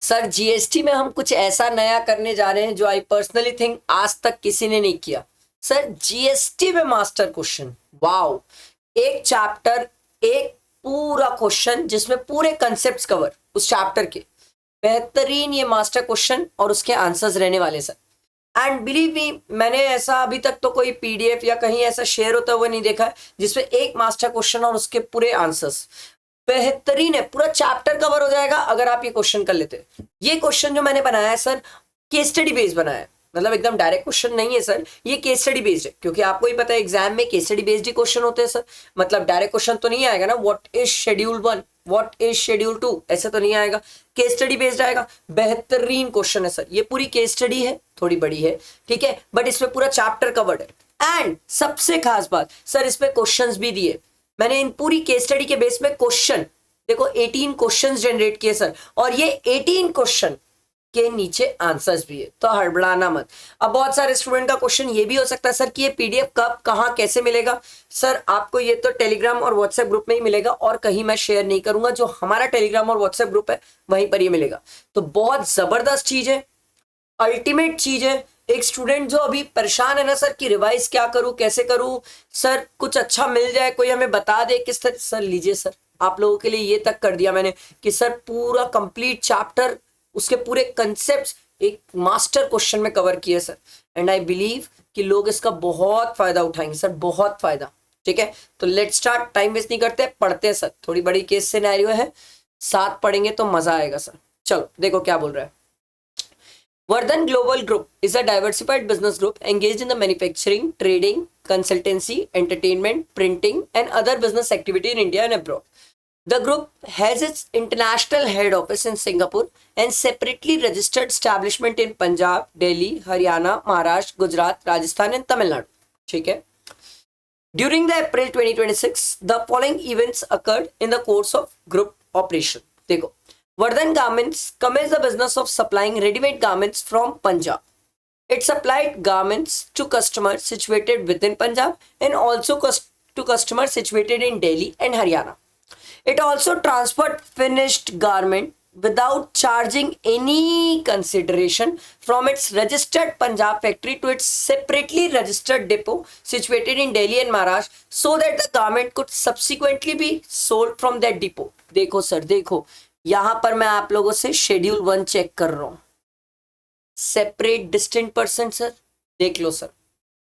Sir GST में हम कुछ ऐसा नया करने जा रहे हैं जो आई पर्सनली थिंक आज तक किसी ने नहीं किया। सर जीएसटी में मास्टर क्वेश्चन, वाओ, एक चैप्टर, एक पूरा क्वेश्चन जिसमें पूरे कंसेप्ट्स कवर उस चैप्टर के, बेहतरीन ये मास्टर क्वेश्चन और उसके आंसर्स रहने वाले सर। एंड बिलीव मी, मैंने ऐसा अभी तक तो कोई पीडीएफ या कहीं ऐसा शेयर होता हुआ नहीं देखा है जिसमें एक मास्टर क्वेश्चन और उसके पूरे आंसर्स बेहतरीन है। पूरा चैप्टर कवर हो जाएगा अगर आप ये क्वेश्चन कर लेते। ये क्वेश्चन जो मैंने बनाया है सर, केस स्टडी बेस्ड बनाया है, मतलब एकदम डायरेक्ट क्वेश्चन नहीं है सर, ये केस स्टडी बेस्ड है, क्योंकि आपको ही पता है एग्जाम में केस स्टडी बेस्ड ही क्वेश्चन होते हैं सर। मतलब डायरेक्ट क्वेश्चन तो नहीं आएगा ना, what is schedule 1, what is schedule 2, ऐसे तो नहीं आएगा, केस स्टडी बेस्ड आएगा। बेहतरीन क्वेश्चन है सर, ये पूरी केस स्टडी है, थोड़ी बड़ी है ठीक है, बट इसमें पूरा चैप्टर कवर्ड है। एंड सबसे खास बात सर, इसमें क्वेश्चंस भी दिए मैंने। इन पूरी केस स्टडी के बेस में क्वेश्चन देखो 18 क्वेश्चंस जनरेट किए सर, और ये 18 क्वेश्चन के नीचे आंसर्स भी है, तो हड़बड़ाना मत। अब बहुत सारे स्टूडेंट का क्वेश्चन ये भी हो सकता है सर कि ये पीडीएफ कब, कहां, कैसे मिलेगा। सर आपको ये तो टेलीग्राम और व्हाट्सएप ग्रुप में ही मिलेगा, और कहीं मैं शेयर नहीं करूंगा। जो हमारा टेलीग्राम और व्हाट्सएप ग्रुप है वहीं पर ये मिलेगा। तो बहुत जबरदस्त चीज है, अल्टीमेट चीज है। एक स्टूडेंट जो अभी परेशान है ना सर कि रिवाइज क्या करूं, कैसे करूं, सर कुछ अच्छा मिल जाए, कोई हमें बता दे किस तरह। सर लीजिए सर, आप लोगों के लिए ये तक कर दिया मैंने कि सर पूरा कंप्लीट चैप्टर, उसके पूरे कंसेप्ट्स एक मास्टर क्वेश्चन में कवर किए सर। एंड आई बिलीव कि लोग इसका बहुत फायदा उठाएंगे सर, बहुत फायदा। ठीक है, तो लेट स्टार्ट, टाइम वेस्ट नहीं करते, पढ़ते हैं सर। थोड़ी बड़ी केस सिनेरियो है, साथ पढ़ेंगे तो मजा आएगा सर। चलो देखो क्या बोल रहा है। Vardhan Global Group is a diversified business group engaged in the manufacturing, trading, consultancy, entertainment, printing, and other business activity in India and abroad. The group has its international head office in Singapore and separately registered establishment in Punjab, Delhi, Haryana, Maharashtra, Gujarat, Rajasthan, and Tamil Nadu. ठीक है? During the April 2026, the following events occurred in the course of group operation. देखो, Vardhan Garments commenced the business of supplying ready-made garments from Punjab. It supplied garments to customers situated within Punjab and also to customers situated in Delhi and Haryana. It also transferred finished garment without charging any consideration from its registered Punjab factory to its separately registered depot situated in Delhi and Maharashtra, so that the garment could subsequently be sold from that depot. देखो sir, देखो यहां पर मैं आप लोगों से schedule 1 check कर रहा हूं, सेपरेट डिस्टिंक्ट पर्सन सर, देख लो सर।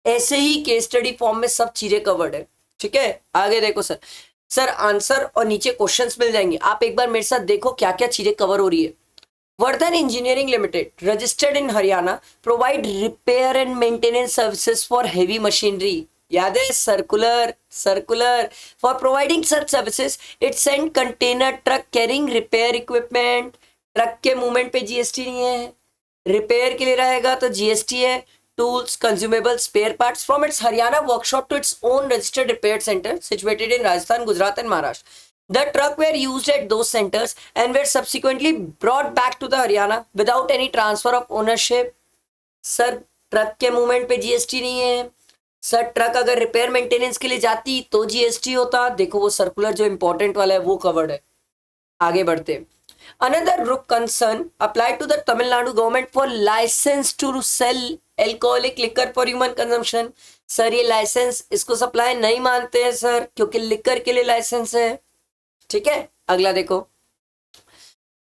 ऐसे ही केस स्टडी फॉर्म में सब चीजें कवर्ड है। ठीक है, आगे देखो सर। सर आंसर और नीचे क्वेश्चंस मिल जाएंगे, आप एक बार मेरे साथ देखो क्या क्या चीजें कवर हो रही है। Vardhan engineering limited, registered in Haryana, provide repair and maintenance services for heavy machinery. याद है, circular for providing such services it send container truck carrying repair equipment. Truck के मूवमेंट पे जीएसटी नहीं है, रिपेयर के लिए रहेगा तो जीएसटी है। Tools, consumables, spare parts from its Haryana workshop to its own registered repair center situated in Rajasthan, Gujarat and Maharashtra. The truck were used at those centers and were subsequently brought back to the Haryana without any transfer of ownership. Sir truck के movement पे GST नहीं है sir. Truck अगर repair maintenance के लिए जाती तो GST होता। देखो वो सर्कुलर जो इंपॉर्टेंट वाला है वो कवर्ड है। आगे बढ़ते। Another group concern applied to the Tamil Nadu government for license to sell alcoholic liquor for human consumption. Sir ये लाइसेंस, इसको सप्लाई नहीं मानते हैं सर, क्योंकि लिकर के लिए लाइसेंस है। ठीक है, अगला देखो।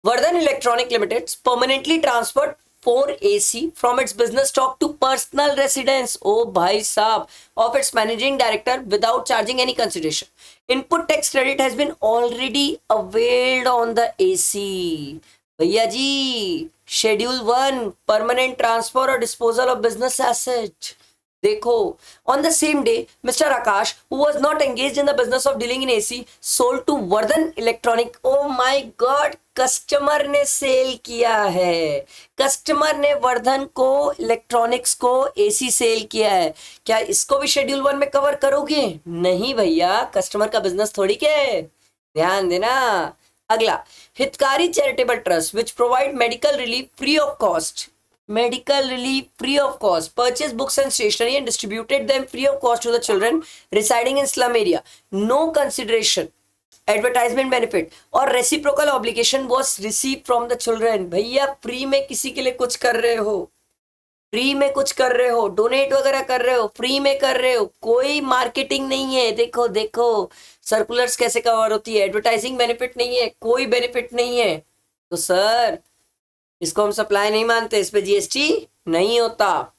Vardhan electronic limited permanently transferred 4 AC from its business stock to personal residence, oh भाई साहब, of its managing director without charging any consideration. Input tax credit has been already availed on the AC. भैया जी, Schedule 1 permanent transfer or disposal of business asset. देखो, on the same day, Mr. Akash, who was not engaged in the business of dealing in AC, sold to Vardhan Electronic. Oh my God, customer ने cell किया है, customer ने वर्धन को electronics को AC cell किया है। क्या इसको भी शेड्यूल 1 में कवर करोगे? नहीं भैया, कस्टमर का बिजनेस थोड़ी के, ध्यान देना। अगला, हितकारी charitable trust which provide medical relief free of cost. Medical relief free of cost, purchase books and stationery and distributed them free of cost to the children residing in slum area. No consideration advertisement benefit और reciprocal obligation was receive from the children. भैया free में किसी के लिए कुछ कर रहे हो, फ्री में कुछ कर रहे हो, डोनेट वगैरह कर रहे हो, फ्री में कर रहे हो, कोई मार्केटिंग नहीं है। देखो देखो सर्कुलर्स कैसे कवर होती है, एडवर्टाइजिंग बेनिफिट नहीं है, कोई बेनिफिट नहीं है। तो सर इसको हम सप्लाई नहीं मानते, इस पे जीएसटी नहीं होता।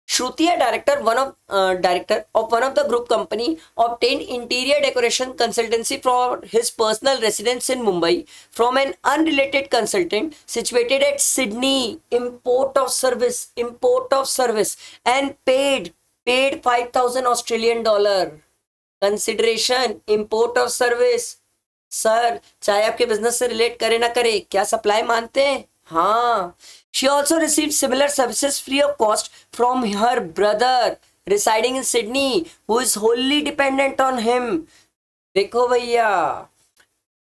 Shruti, a director of one of the group company, obtained interior decoration consultancy for his personal residence in Mumbai from an unrelated consultant situated at Sydney. Import of service, and paid 5,000 Australian dollar. Consideration, import of service. Sir चाहे आपके business से relate करे ना करे, क्या supply मानते हैं? हाँ। She also received similar services free of cost from her brother residing in Sydney, who is wholly dependent on him. देखो भैया,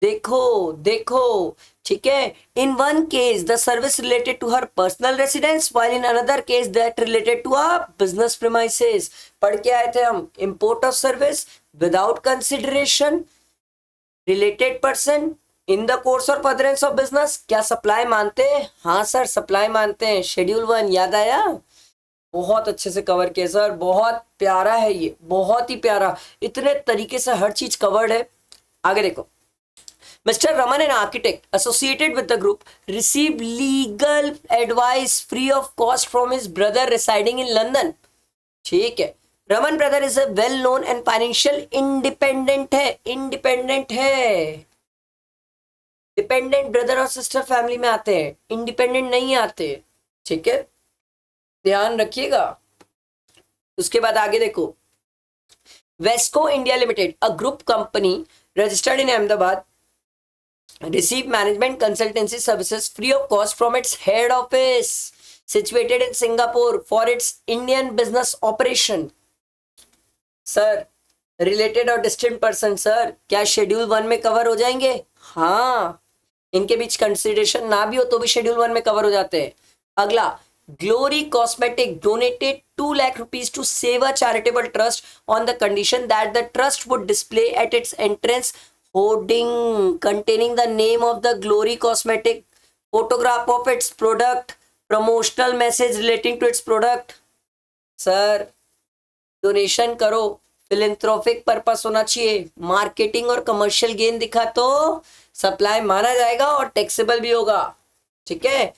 देखो देखो, ठीक है। In one case, the service related to her personal residence, while in another case that related to a business premises. पढ़ के आए थे हम, import of service without consideration, related person in the course और फर्दरेंस ऑफ बिजनेस। क्या supply मानते हैं? हाँ सर सप्लाई मानते हैं। शेड्यूल 1 याद आया? बहुत अच्छे से कवर किया सर, बहुत प्यारा है ये, बहुत ही प्यारा, इतने तरीके से हर चीज कवर्ड है। आगे देखो, mister Raman an architect associated with the group receive legal advice free of cost from his brother residing in London. ठीक है, Raman brother is a well known and financial independent है, इंडिपेंडेंट है। डिपेंडेंट ब्रदर और sister family में आते हैं, independent नहीं आते, ठीक है, ध्यान रखिएगा। उसके बाद आगे देखो, Wesco India limited a group company registered in Ahmedabad receive management consultancy services free of cost from its head office situated in Singapore for its Indian business operation. Sir related और डिस्टेंट पर्सन सर क्या schedule 1 में cover हो जाएंगे? हाँ, इनके बीच consideration ना भी हो तो भी शेड्यूल 1 में कवर हो जाते हैं। अगला, Glory cosmetic donated 2 lakh rupees to Seva charitable trust on the condition that the trust would display at its entrance hoarding containing the name of the Glory Cosmetic, photograph of its product, promotional message relating to its product. Sir donation करो, philanthropic purpose होना चाहिए, marketing और commercial gain दिखा तो supply माना जाएगा और taxable भी होगा, ठीक है।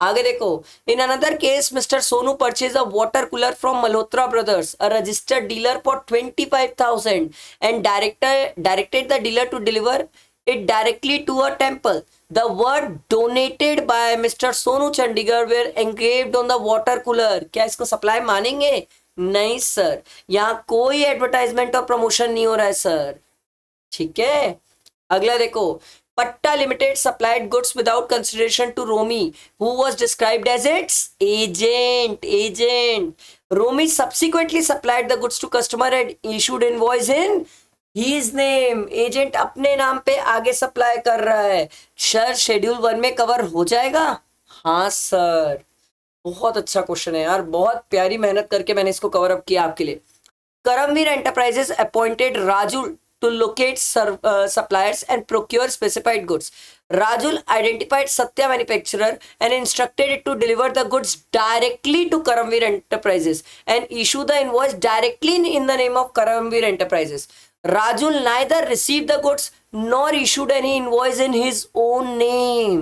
आगे देखो, in another case mister Sonu purchase a water cooler from Malhotra brothers a registered dealer for 25,000 and directed the dealer to deliver it directly to a temple. The word donated by Mr. Sonu Chandigarh were engraved on the water cooler. क्या इसको supply मानेंगे? नहीं sir, यहाँ कोई advertisement और promotion नहीं हो रहा है सर, ठीक है। अगला देखो, Patta Limited supplied goods without consideration to Romi, who was described as its agent. Romi subsequently supplied the goods to customer and issued invoice in his name. Agent अपने नाम पे आगे सप्लाई कर रहा है। सर शेड्यूल 1 में cover हो जाएगा? हाँ सर, बहुत अच्छा क्वेश्चन है यार, बहुत प्यारी मेहनत करके मैंने इसको कवर अप किया आपके लिए। Karamvir enterprises appointed Rajul to locate suppliers and procure specified goods. Rajul identified Satya manufacturer and instructed it to deliver the goods directly to Karamveer Enterprises and issue the invoice directly in the name of Karamveer Enterprises. Rajul neither received the goods nor issued any invoice in his own name.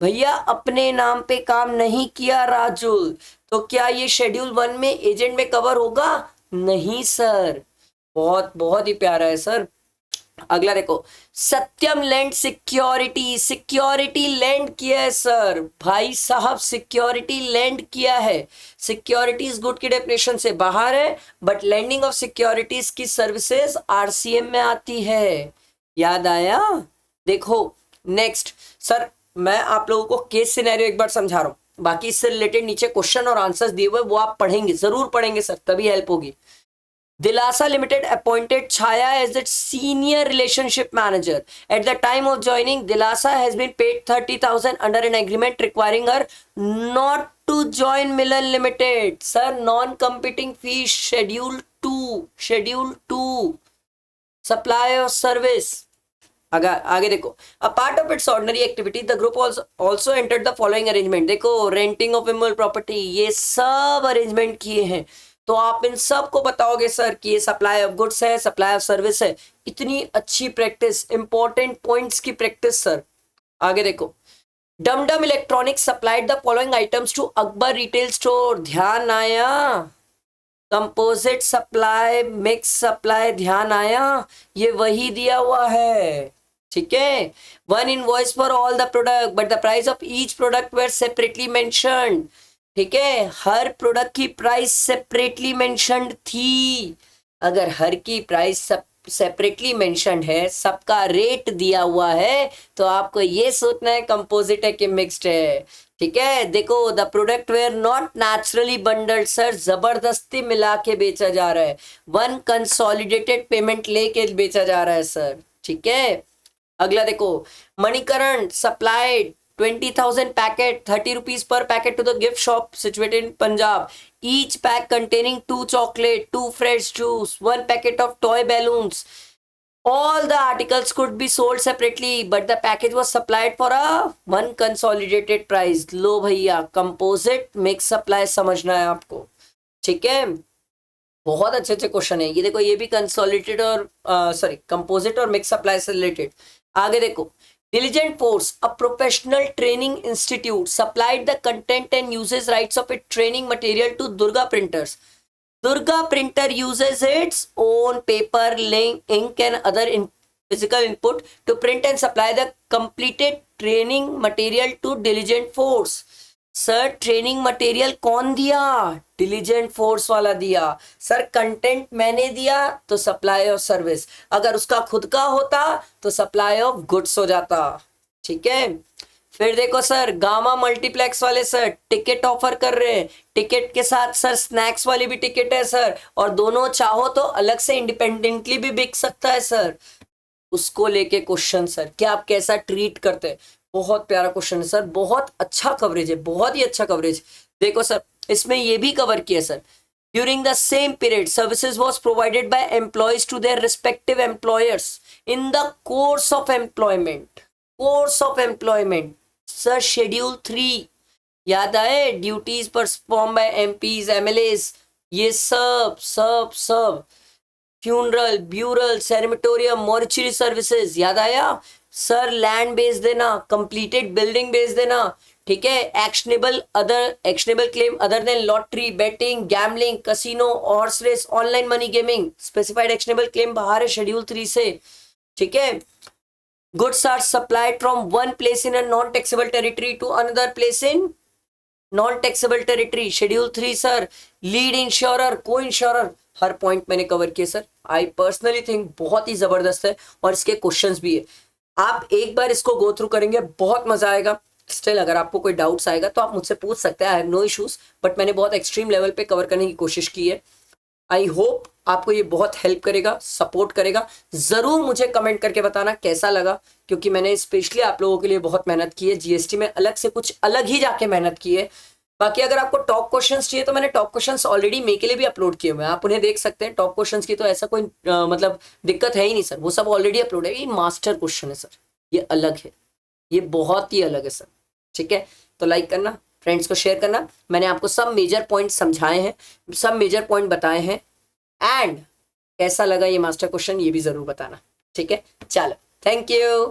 भैया अपने नाम पे काम नहीं किया राजुल, तो क्या ये शेड्यूल 1 में एजेंट में कवर होगा? नहीं सर, बहुत बहुत ही प्यारा है सर। अगला देखो, सत्यम लैंड सिक्योरिटी लैंड किया है सर, भाई साहब सिक्योरिटी लैंड किया है। सिक्योरिटीज गुड की डेफिनेशन से बाहर है, बट लैंडिंग ऑफ सिक्योरिटीज की सर्विसेज आरसीएम में आती है, याद आया? देखो नेक्स्ट, सर मैं आप लोगों को केस सिनेरियो एक बार समझा रहा हूँ, बाकी इससे रिलेटेड नीचे क्वेश्चन और आंसर्स दिए हुए वो आप पढ़ेंगे, जरूर पढ़ेंगे सर, तभी हेल्प होगी। Dilasa Limited appointed Chaya as its senior relationship manager. At the time of joining, Dilasa has been paid 30,000 under an agreement requiring her not to join Milan Limited. Sir, non-competing fee schedule 2. Supply of service. आगे आगे देखो, a part of its ordinary activity the group also entered the following arrangement. देखो renting of immovable property, ये सब arrangement किए हैं। तो आप इन सब को बताओगे सर कि ये सप्लाई ऑफ गुड्स है, सप्लाई ऑफ सर्विस है। इतनी अच्छी प्रैक्टिस, इंपॉर्टेंट पॉइंट्स की प्रैक्टिस सर। आगे देखो, Dumdum electronics supplied the following items to Akbar retail store. ध्यान आया? कंपोजिट सप्लाई, मिक्स सप्लाई, ध्यान आया? ये वही दिया हुआ है, ठीक है। One invoice for all the product but the price of each product were separately mentioned. ठीक है, हर प्रोडक्ट की प्राइस सेपरेटली मेंशन्ड थी। अगर हर की प्राइस सेपरेटली मेंशन्ड है, सबका रेट दिया हुआ है, तो आपको ये सोचना है कंपोजिट है कि मिक्स्ड है। ठीक है, देखो the product were not naturally bundled sir, जबरदस्ती मिला के बेचा जा रहा है। वन कंसोलिडेटेड पेमेंट लेके बेचा जा रहा है सर। ठीक है, अगला देखो, Manikaran supplied 20,000 packet, 30 rupees per packet to the gift shop situated in Punjab. Each pack containing 2 chocolate, 2 fresh juice, 1 packet of toy balloons. All the articles could be sold separately, but the package was supplied for a one consolidated price. लो भैया, composite mix supply समझना है आपको। ठीक है, बहुत अच्छे अच्छे question है ये। देखो ये भी कंसोलिडेटेड और सॉरी कंपोजिट और मिक्स सप्लाई से रिलेटेड। आगे देखो, Diligent Force, a professional training institute, supplied the content and uses rights of its training material to Durga Printers. Durga Printer uses its own paper, ink and other physical input to print and supply the completed training material to Diligent Force. Sir training material कौन दिया? Diligent force वाला दिया। Sir content मैंने दिया तो supply of service, अगर उसका खुद का होता तो सप्लाई ऑफ गुड्स हो जाता। ठीक है, फिर देखो सर गामा मल्टीप्लेक्स वाले सर टिकट ऑफर कर रहे हैं, टिकट के साथ सर स्नैक्स वाली भी टिकट है सर, और दोनों चाहो तो अलग से इंडिपेंडेंटली भी बिक सकता है सर। उसको लेके क्वेश्चन सर, क्या आप कैसा ट्रीट करते हैं? बहुत प्यारा क्वेश्चन है सर, बहुत अच्छा कवरेज है, बहुत ही अच्छा कवरेज। देखो सर इसमें ये भी कवर किया sir, during the same period services was provided by employees to their respective employers in the course of employment. Course of employment sir schedule 3 याद आए, duties perform by MPs MLAs, ये सब सब सब, funeral, burial, crematorium, mortuary services, याद आया sir. Land base देना, completed building base देना। ठीक है, actionable claim other than lottery, betting, gambling, casino, horse race, online money gaming, specified actionable claim बाहर है शेड्यूल 3 से। ठीक है, goods are supplied from one place in a non taxable territory to another place in non taxable territory, schedule 3 sir. Lead insurer, co insurer, हर point मैंने cover किया sir. I personally think बहुत ही जबरदस्त है और इसके क्वेश्चंस भी है। आप एक बार इसको गो थ्रू करेंगे, बहुत मजा आएगा। स्टिल अगर आपको कोई डाउट्स आएगा तो आप मुझसे पूछ सकते हैं, I have no issues, but मैंने बहुत एक्सट्रीम लेवल पे कवर करने की कोशिश की है। आई होप आपको ये बहुत हेल्प करेगा, सपोर्ट करेगा। जरूर मुझे कमेंट करके बताना कैसा लगा, क्योंकि मैंने स्पेशली आप लोगों के लिए बहुत मेहनत की है। जीएसटी में अलग से कुछ अलग ही जाके मेहनत की है। बाकी अगर आपको टॉप क्वेश्चंस चाहिए तो मैंने टॉप क्वेश्चंस ऑलरेडी मे के लिए भी अपलोड किए हुए हैं, आप उन्हें देख सकते हैं। टॉप क्वेश्चंस की तो ऐसा कोई मतलब दिक्कत है ही नहीं सर, वो सब ऑलरेडी अपलोड है। ये मास्टर क्वेश्चन है सर, ये अलग है, ये बहुत ही अलग है सर। ठीक है, तो लाइक करना, फ्रेंड्स को शेयर करना। मैंने आपको सब मेजर पॉइंट समझाए हैं, सब मेजर पॉइंट बताए हैं, एंड कैसा लगा ये मास्टर क्वेश्चन ये भी जरूर बताना। ठीक है, चलो, थैंक यू।